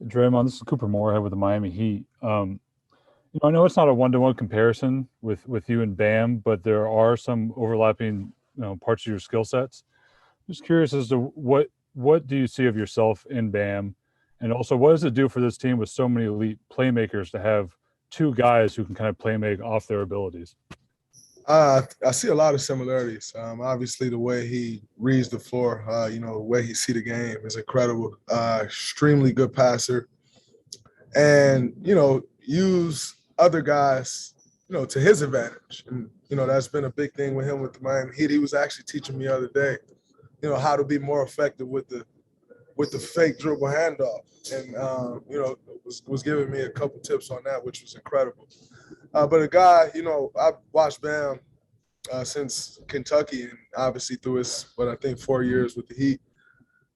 Draymond, this is Cooper Moorhead with the Miami Heat. I know it's not a one-to-one comparison with you and Bam, but there are some overlapping, parts of your skill sets. Just curious as to what do you see of yourself in Bam, and also what does it do for this team with so many elite playmakers to have two guys who can kind of play make off their abilities? I see a lot of similarities. Obviously, the way he reads the floor, the way he see the game is incredible. Extremely good passer, and use other guys, to his advantage. And that's been a big thing with him with the Miami Heat. He was actually teaching me the other day, how to be more effective with the fake dribble handoff, and was giving me a couple tips on that, which was incredible. But a guy, I've watched Bam since Kentucky, and obviously through his, I think 4 years with the Heat,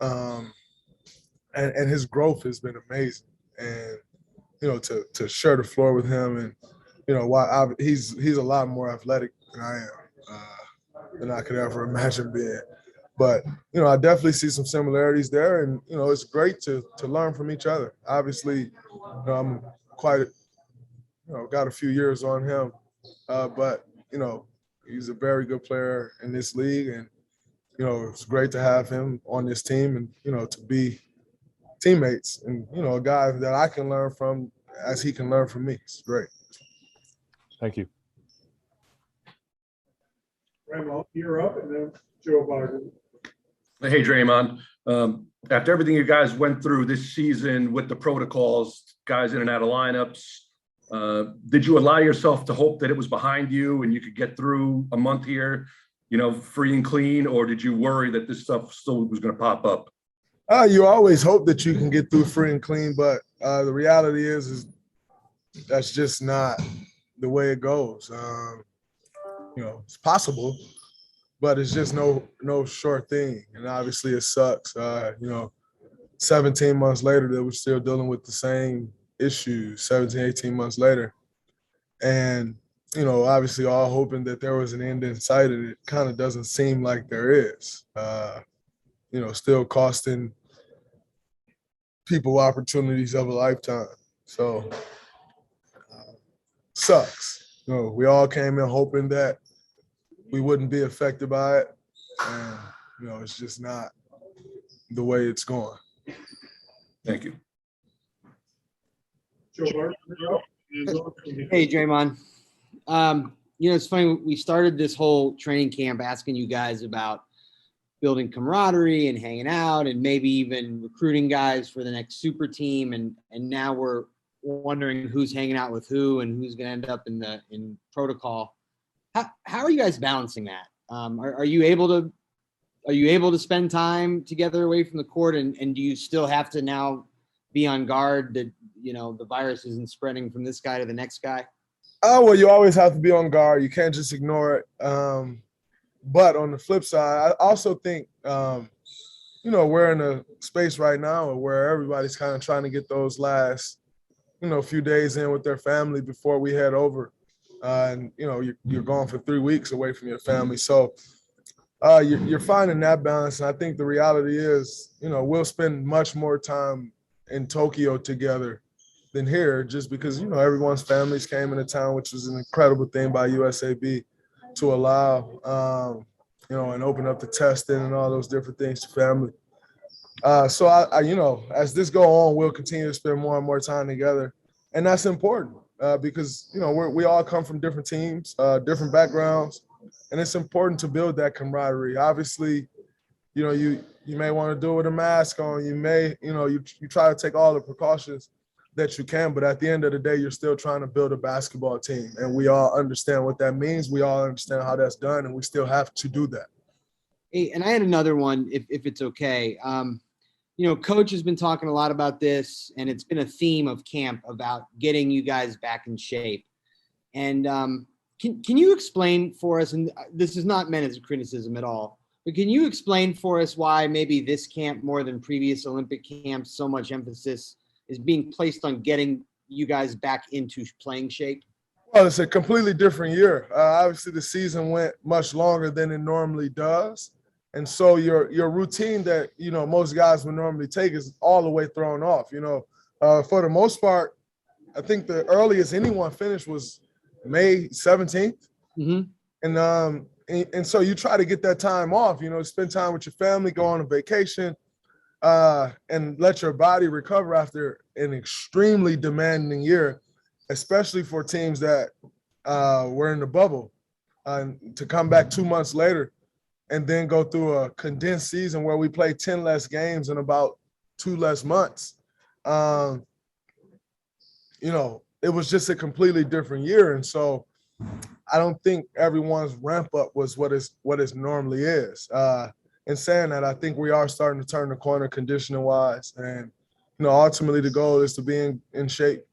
and his growth has been amazing. And to share the floor with him, and he's a lot more athletic than I am, than I could ever imagine being. But I definitely see some similarities there, and it's great to learn from each other. Obviously, I'm quite got a few years on him, but he's a very good player in this league, and it's great to have him on this team, and to be teammates, and a guy that I can learn from as he can learn from me. It's great. Thank you. Raymond, you're up, and then Joe Biden. Hey, Draymond. After everything you guys went through this season with the protocols, guys in and out of lineups, did you allow yourself to hope that it was behind you and you could get through a month here, free and clean, or did you worry that this stuff still was going to pop up? You always hope that you can get through free and clean, but the reality is that's just not the way it goes. It's possible, but it's just no sure thing. And obviously it sucks. 17 months later that we're still dealing with the same issues, 17, 18 months later. And, obviously all hoping that there was an end in sight, and it kind of doesn't seem like there is. Still costing people opportunities of a lifetime. So, sucks. We all came in hoping that we wouldn't be affected by it. And, it's just not the way it's going. Thank you. Hey, Draymond. It's funny. We started this whole training camp asking you guys about building camaraderie and hanging out and maybe even recruiting guys for the next super team. And now we're wondering who's hanging out with who and who's going to end up in protocol. How are you guys balancing that? Are you able to spend time together away from the court? And do you still have to now be on guard that, the virus isn't spreading from this guy to the next guy? Well, you always have to be on guard. You can't just ignore it. But on the flip side, I also think, we're in a space right now where everybody's kind of trying to get those last, few days in with their family before we head over. And, you're gone for 3 weeks away from your family. So you're finding that balance. And I think the reality is, we'll spend much more time in Tokyo together than here, just because, everyone's families came into town, which was an incredible thing by USAB to allow, and open up the testing and all those different things to family. So I as this go on, we'll continue to spend more and more time together. And that's important because, we all come from different teams, different backgrounds, and it's important to build that camaraderie. Obviously, you may want to do it with a mask on. You may, you try to take all the precautions that you can, but at the end of the day, you're still trying to build a basketball team. And we all understand what that means. We all understand how that's done, and we still have to do that. Hey, and I had another one, if it's okay. Coach has been talking a lot about this, and it's been a theme of camp about getting you guys back in shape. And can you explain for us, and this is not meant as a criticism at all, but can you explain for us why maybe this camp more than previous Olympic camps, so much emphasis is being placed on getting you guys back into playing shape? Well, it's a completely different year. Obviously, the season went much longer than it normally does. And so your routine that, most guys would normally take is all the way thrown off. For the most part, I think the earliest anyone finished was May 17th. Mhm. And so you try to get that time off, spend time with your family, go on a vacation, and let your body recover after an extremely demanding year, especially for teams that were in the bubble. To come back 2 months later and then go through a condensed season where we play 10 less games in about 2 less months. It was just a completely different year. And so I don't think everyone's ramp up was what it normally is. In saying that, I think we are starting to turn the corner conditioning wise. And, ultimately the goal is to be in shape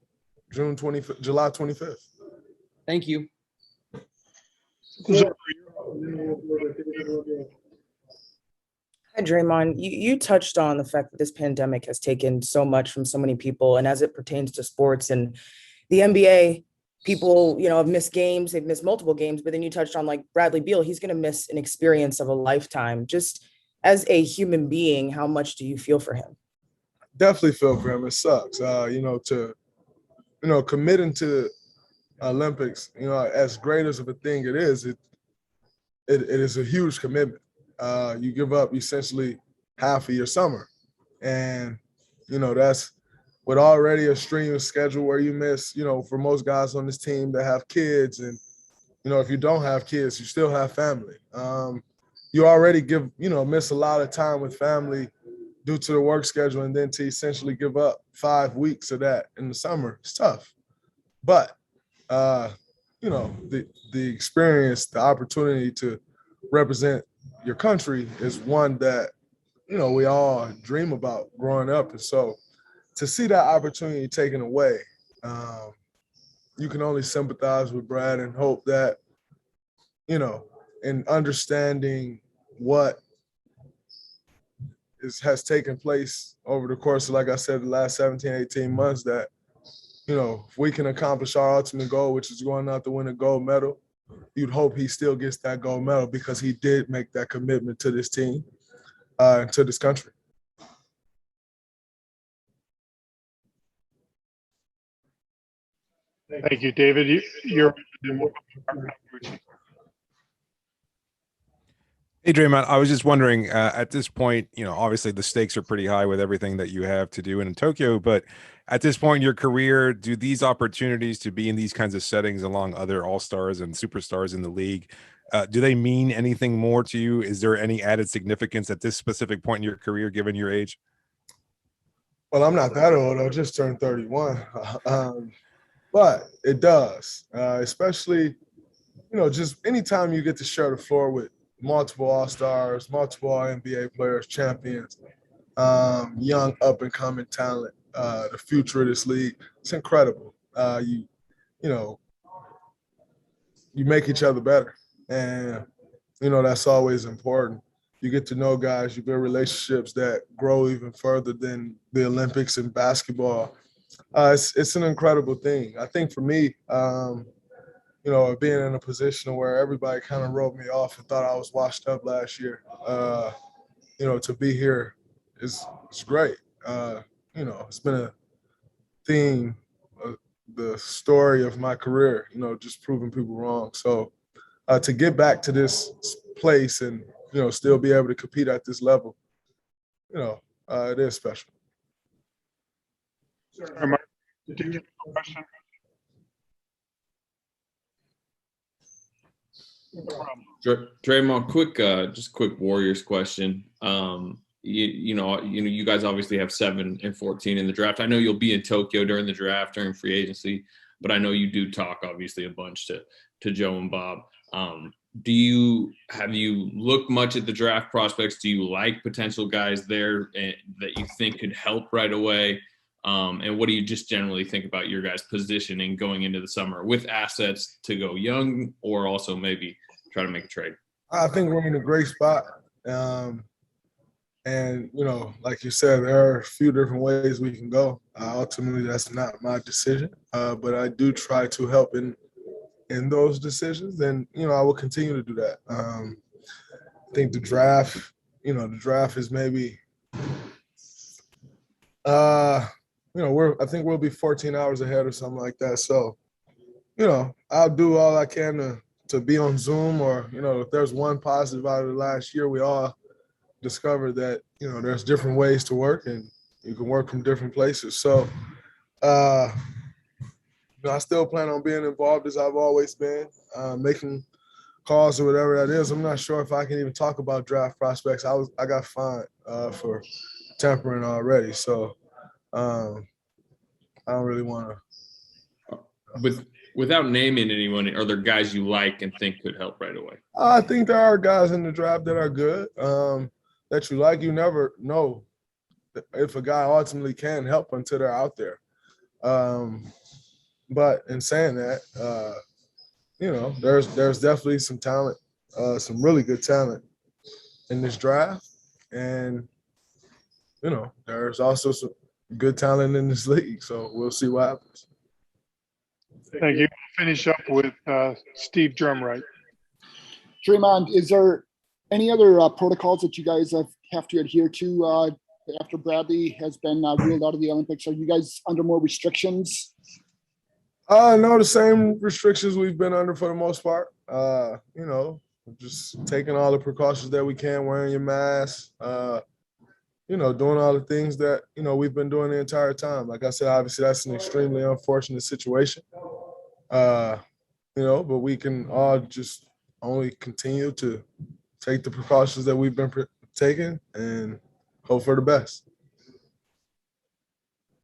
July 25th. Thank you. Hi, Draymond. You touched on the fact that this pandemic has taken so much from so many people, and as it pertains to sports and the NBA, people, have missed games, they've missed multiple games, but then you touched on like Bradley Beal, he's going to miss an experience of a lifetime. Just as a human being, how much do you feel for him? Definitely feel for him. It sucks, committing to Olympics, as great as of a thing it is, it is a huge commitment. You give up essentially half of your summer. And, that's with already a strenuous schedule where you miss, for most guys on this team that have kids. And, if you don't have kids, you still have family. You already miss a lot of time with family due to the work schedule. And then to essentially give up 5 weeks of that in the summer, it's tough. But, the experience, the opportunity to represent your country is one that, we all dream about growing up. And so to see that opportunity taken away, you can only sympathize with Brad and hope that, in understanding what has taken place over the course of, like I said, the last 17, 18 months, that, if we can accomplish our ultimate goal, which is going out to win a gold medal, you'd hope he still gets that gold medal because he did make that commitment to this team, to this country. Thank you, David. You're Hey, Draymond, I was just wondering, at this point, obviously the stakes are pretty high with everything that you have to do in Tokyo, but at this point in your career, do these opportunities to be in these kinds of settings along other all-stars and superstars in the league, do they mean anything more to you? Is there any added significance at this specific point in your career, given your age? Well, I'm not that old. I just turned 31. But it does, especially, just anytime you get to share the floor with multiple All-Stars, multiple NBA players, champions, young up-and-coming talent, the future of this league. It's incredible. You make each other better. And, that's always important. You get to know guys, you build relationships that grow even further than the Olympics and basketball. It's an incredible thing. I think for me, being in a position where everybody kind of wrote me off and thought I was washed up last year, to be here is great. It's been a theme, the story of my career, just proving people wrong. So to get back to this place and, still be able to compete at this level, it is special. did you get a question? Draymond, quick Warriors question. You guys obviously have 7 and 14 in the draft. I know you'll be in Tokyo during the draft, during free agency, but I know you do talk obviously a bunch to Joe and Bob. Have you looked much at the draft prospects? Do you like potential guys there that you think could help right away? And what do you just generally think about your guys' positioning going into the summer with assets to go young or also maybe try to make a trade? I think we're in a great spot. And, like you said, there are a few different ways we can go. Ultimately, that's not my decision, but I do try to help in those decisions. And, I will continue to do that. I think the draft is maybe I think we'll be 14 hours ahead or something like that. So, I'll do all I can to be on Zoom, or, if there's one positive out of the last year, we all discovered that, there's different ways to work and you can work from different places. So, I still plan on being involved as I've always been, making calls or whatever that is. I'm not sure if I can even talk about draft prospects. I got fined for tampering already. So, I don't really want to. Without naming anyone, are there guys you like and think could help right away? I think there are guys in the draft that are good, that you like. You never know if a guy ultimately can help until they're out there. But in saying that, there's definitely some talent, some really good talent in this draft. And, there's also some good talent in this league. So we'll see what happens. Thank you. Finish up with Steve Drumright. Draymond, is there any other protocols that you guys have to adhere to after Bradley has been ruled out of the Olympics? Are you guys under more restrictions? No, the same restrictions we've been under for the most part. Just taking all the precautions that we can, wearing your mask, doing all the things that, we've been doing the entire time. Like I said, obviously that's an extremely unfortunate situation. But we can all just only continue to take the precautions that we've been taking and hope for the best.